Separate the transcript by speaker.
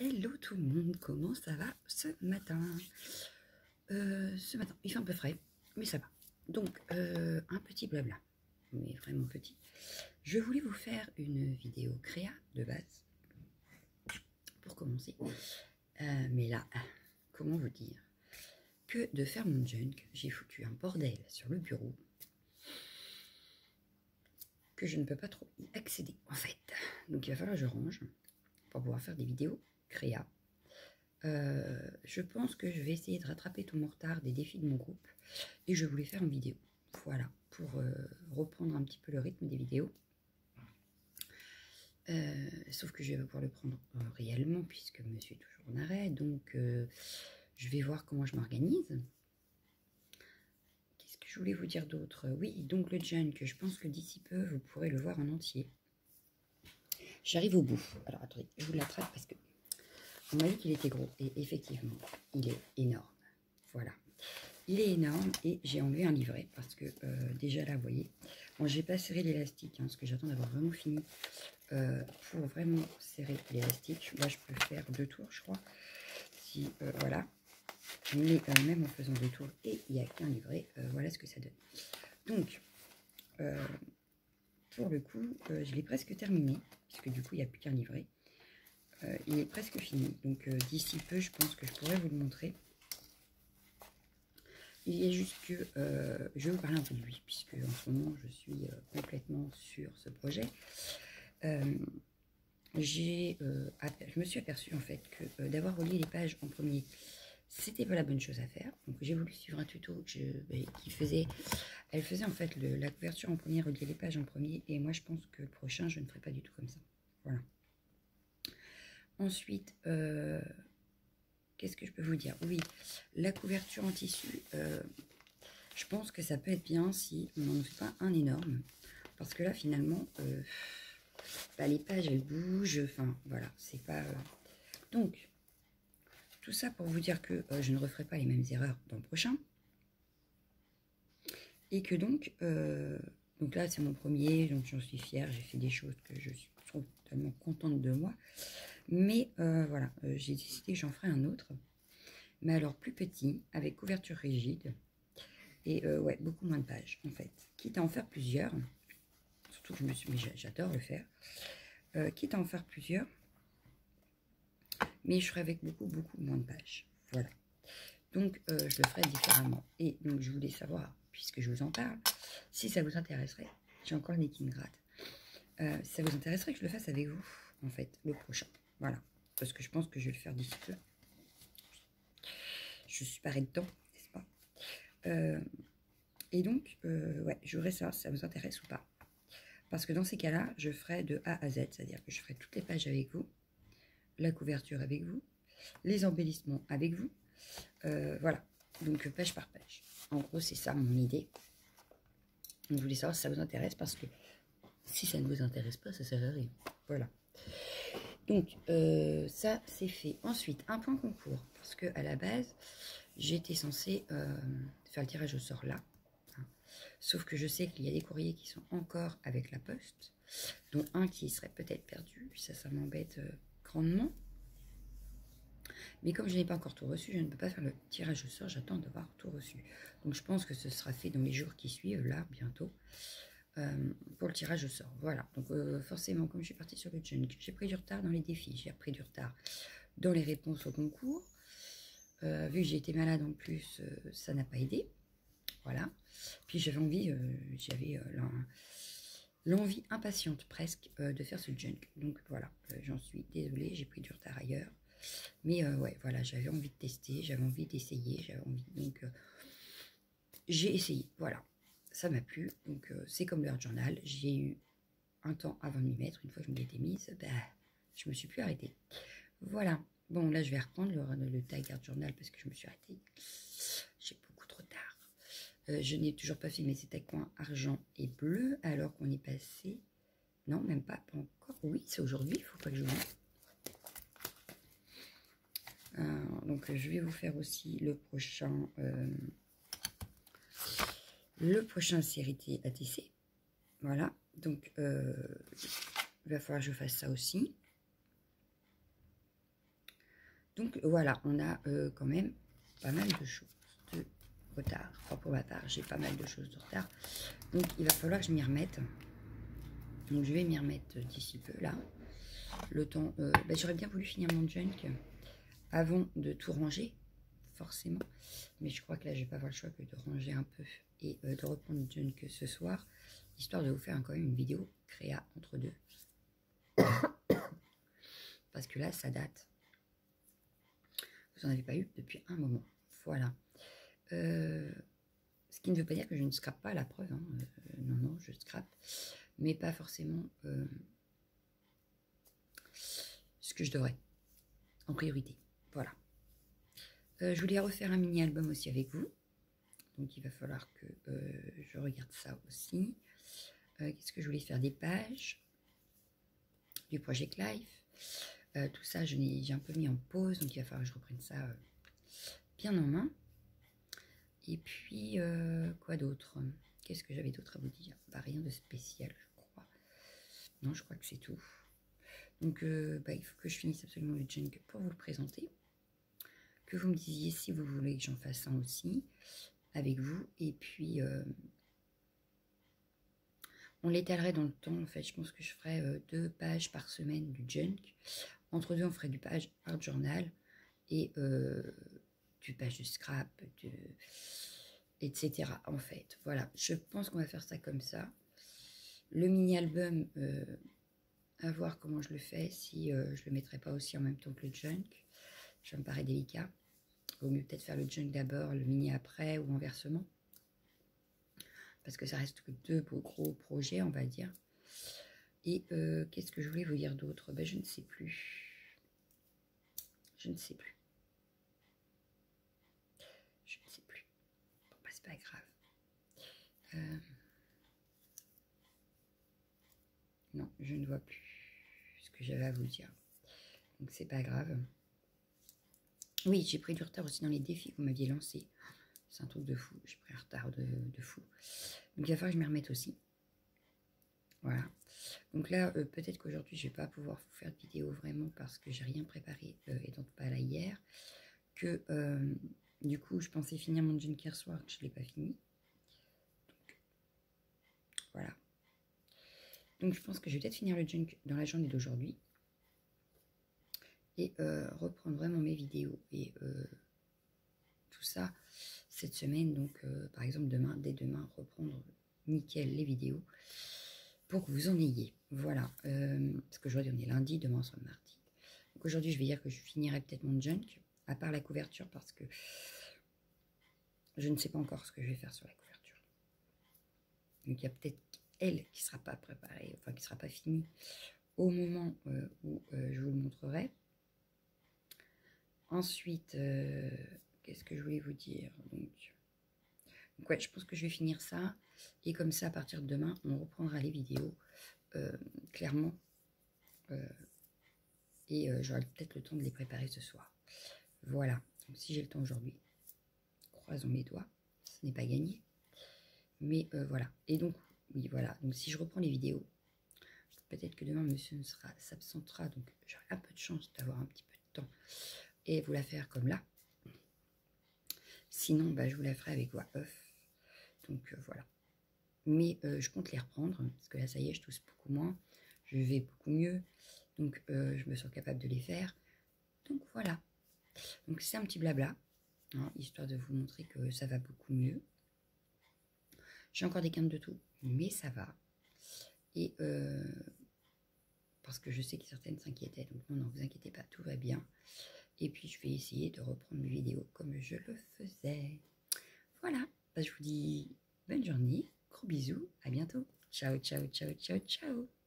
Speaker 1: Hello tout le monde, comment ça va ce matin? Il fait un peu frais, mais ça va. Donc, un petit blabla, mais vraiment petit. Je voulais vous faire une vidéo créa de base, pour commencer. Mais là, comment vous dire? Que de faire mon junk, j'ai foutu un bordel sur le bureau, que je ne peux pas trop y accéder, en fait. Donc, il va falloir que je range, pour pouvoir faire des vidéos créa. Je pense que je vais essayer de rattraper tout mon retard des défis de mon groupe et je voulais faire une vidéo, voilà, pour reprendre un petit peu le rythme des vidéos. Sauf que je vais pas pouvoir le prendre réellement puisque monsieur est toujours en arrêt, donc je vais voir comment je m'organise. Qu'est-ce que je voulais vous dire d'autre? Oui, donc le junk, je pense que d'ici peu vous pourrez le voir en entier. J'arrive au bout. Alors attendez, je vous l'attrape parce que on m'a dit qu'il était gros, et effectivement, il est énorme. Voilà. Il est énorme, et j'ai enlevé un livret, parce que déjà là, vous voyez, bon, j'ai pas serré l'élastique, hein, parce que j'attends d'avoir vraiment fini pour vraiment serrer l'élastique. Là, je peux faire 2 tours, je crois. Si, voilà. Mais même en faisant 2 tours, et il n'y a qu'un livret, voilà ce que ça donne. Donc, pour le coup, je l'ai presque terminé, puisque du coup, il n'y a plus qu'un livret. Il est presque fini, donc d'ici peu, je pense que je pourrais vous le montrer. Il y a juste que je vais vous parler un peu de lui, puisque en ce moment, je suis complètement sur ce projet. Je me suis aperçue en fait que d'avoir relié les pages en premier, c'était pas la bonne chose à faire. Donc j'ai voulu suivre un tuto qui faisait, elle faisait en fait la couverture en premier, relier les pages en premier, et moi je pense que le prochain, je ne ferai pas du tout comme ça. Voilà. Ensuite, qu'est-ce que je peux vous dire? Oui, la couverture en tissu, je pense que ça peut être bien si on n'en fait pas un énorme. Parce que là, finalement, les pages, elles bougent. Enfin, voilà, c'est pas... Donc, tout ça pour vous dire que je ne referai pas les mêmes erreurs dans le prochain. Et que donc là, c'est mon premier, donc j'en suis fière. J'ai fait des choses que je suis totalement contente de moi. Mais voilà, j'ai décidé que j'en ferai un autre. Mais alors plus petit, avec couverture rigide. Et ouais, beaucoup moins de pages, en fait. Quitte à en faire plusieurs, surtout que j'adore le faire. Quitte à en faire plusieurs, mais je ferai avec beaucoup moins de pages. Voilà. Donc, je le ferai différemment. Et donc, je voulais savoir, puisque je vous en parle, si ça vous intéresserait, j'ai encore le nez qui me gratte, si ça vous intéresserait que je le fasse avec vous, en fait, le prochain. Voilà. Parce que je pense que je vais le faire d'ici peu. Je suis parée dedans, n'est-ce pas? Et donc, ouais, je voudrais savoir si ça vous intéresse ou pas. Parce que dans ces cas-là, je ferai de A à Z, c'est-à-dire que je ferai toutes les pages avec vous, la couverture avec vous, les embellissements avec vous, voilà, donc page par page. En gros, c'est ça mon idée. Donc, je voulais savoir si ça vous intéresse, parce que si ça ne vous intéresse pas, ça sert à rien. Voilà. Donc, ça, c'est fait. Ensuite, un point concours, parce que à la base, j'étais censée faire le tirage au sort là. Sauf que je sais qu'il y a des courriers qui sont encore avec la poste, dont un qui serait peut-être perdu. Ça m'embête grandement. Mais comme je n'ai pas encore tout reçu, je ne peux pas faire le tirage au sort. J'attends d'avoir tout reçu. Donc je pense que ce sera fait dans les jours qui suivent, là, bientôt, pour le tirage au sort. Voilà. Donc forcément, comme je suis partie sur le junk, j'ai pris du retard dans les défis. J'ai pris du retard dans les réponses au concours. Vu que j'ai été malade en plus, ça n'a pas aidé. Voilà. Puis j'avais envie, l'envie impatiente presque de faire ce junk. Donc voilà, j'en suis désolée, j'ai pris du retard ailleurs. Mais ouais, voilà, j'avais envie de tester, j'avais envie d'essayer, j'avais envie. Donc j'ai essayé, voilà. Ça m'a plu. Donc c'est comme l'Art Journal. J'ai eu un temps avant de m'y mettre. Une fois que je m'y étais mise, je me suis plus arrêtée. Voilà. Bon, là, je vais reprendre le tag Art Journal parce que je me suis arrêtée. J'ai beaucoup trop tard. Je n'ai toujours pas filmé ces tags-coins argent et bleu, alors qu'on est passé... Non, même pas encore. Oui, c'est aujourd'hui, il ne faut pas que je j'oublie. Donc, je vais vous faire aussi le prochain série ATC. Voilà. Donc, il va falloir que je fasse ça aussi. Donc voilà, on a quand même pas mal de choses de retard. Enfin, pour ma part, j'ai pas mal de choses de retard. Donc il va falloir que je m'y remette. Donc je vais m'y remettre d'ici peu là. Le temps, j'aurais bien voulu finir mon junk avant de tout ranger, forcément. Mais je crois que là, je vais pas avoir le choix que de ranger un peu et de reprendre le junk ce soir, histoire de vous faire quand même une vidéo créa entre deux. Parce que là, ça date. Vous n'en avez pas eu depuis un moment. Voilà. Ce qui ne veut pas dire que je ne scrape pas la preuve. Hein. Non, non, je scrape. Mais pas forcément ce que je devrais. En priorité. Voilà. Je voulais refaire un mini-album aussi avec vous. Donc, il va falloir que je regarde ça aussi. Qu'est-ce que je voulais faire? Des pages du Project Life. Tout ça, j'ai un peu mis en pause. Donc, il va falloir que je reprenne ça bien en main. Et puis, quoi d'autre? Qu'est-ce que j'avais d'autre à vous dire? Rien de spécial, je crois. Non, je crois que c'est tout. Donc, il faut que je finisse absolument le junk pour vous le présenter. Que vous me disiez si vous voulez que j'en fasse un aussi avec vous. Et puis, on l'étalerait dans le temps. En fait, je pense que je ferai 2 pages par semaine du junk. Entre deux, on ferait du page art journal et du page de scrap, etc. En fait, voilà. Je pense qu'on va faire ça comme ça. Le mini-album, à voir comment je le fais. Si je le mettrai pas aussi en même temps que le junk. Ça me paraît délicat. Il vaut mieux peut-être faire le junk d'abord, le mini après ou inversement. Parce que ça reste que 2 gros projets, on va dire. Et qu'est-ce que je voulais vous dire d'autre? Je ne sais plus. Je ne sais plus. Je ne sais plus. Bon, c'est pas grave. Non, je ne vois plus ce que j'avais à vous dire. Donc, c'est pas grave. Oui, j'ai pris du retard aussi dans les défis que vous m'aviez lancés. C'est un truc de fou. J'ai pris un retard de fou. Donc, il va falloir que je m'y remette aussi. Voilà. Donc là, peut-être qu'aujourd'hui, je ne vais pas pouvoir vous faire de vidéo vraiment parce que j'ai rien préparé étant pas là hier. Que du coup, je pensais finir mon junk hier soir, que je ne l'ai pas fini. Donc, voilà. Donc, je pense que je vais peut-être finir le junk dans la journée d'aujourd'hui. Et reprendre vraiment mes vidéos et tout ça cette semaine. Donc, par exemple, dès demain, reprendre nickel les vidéos pour que vous en ayez. Voilà. Parce qu'aujourd'hui, on est lundi, demain, on sera mardi. Donc, aujourd'hui, je vais dire que je finirai peut-être mon junk, à part la couverture, parce que je ne sais pas encore ce que je vais faire sur la couverture. Donc, il y a peut-être elle qui ne sera pas préparée, enfin, qui ne sera pas finie au moment où je vous le montrerai. Ensuite, qu'est-ce que je voulais vous dire? Donc, ouais, je pense que je vais finir ça. Et comme ça, à partir de demain, on reprendra les vidéos, clairement. Et j'aurai peut-être le temps de les préparer ce soir. Voilà. Donc, si j'ai le temps aujourd'hui, croisons mes doigts. Ce n'est pas gagné. Mais voilà. Et donc, oui, voilà. Donc, si je reprends les vidéos, peut-être que demain, monsieur s'absentera. Donc, j'aurai un peu de chance d'avoir un petit peu de temps et vous la faire comme là. Sinon, je vous la ferai avec voix off. Donc, voilà. Mais je compte les reprendre, parce que là, ça y est, je tousse beaucoup moins. Je vais beaucoup mieux. Donc, je me sens capable de les faire. Donc, voilà. Donc, c'est un petit blabla, hein, histoire de vous montrer que ça va beaucoup mieux. J'ai encore des quintes de tout, mais ça va. Et parce que je sais que certaines s'inquiétaient. Donc, non, vous inquiétez pas, tout va bien. Et puis, je vais essayer de reprendre mes vidéos comme je le faisais. Voilà. Je vous dis bonne journée. Gros bisous. À bientôt. Ciao, ciao, ciao, ciao, ciao.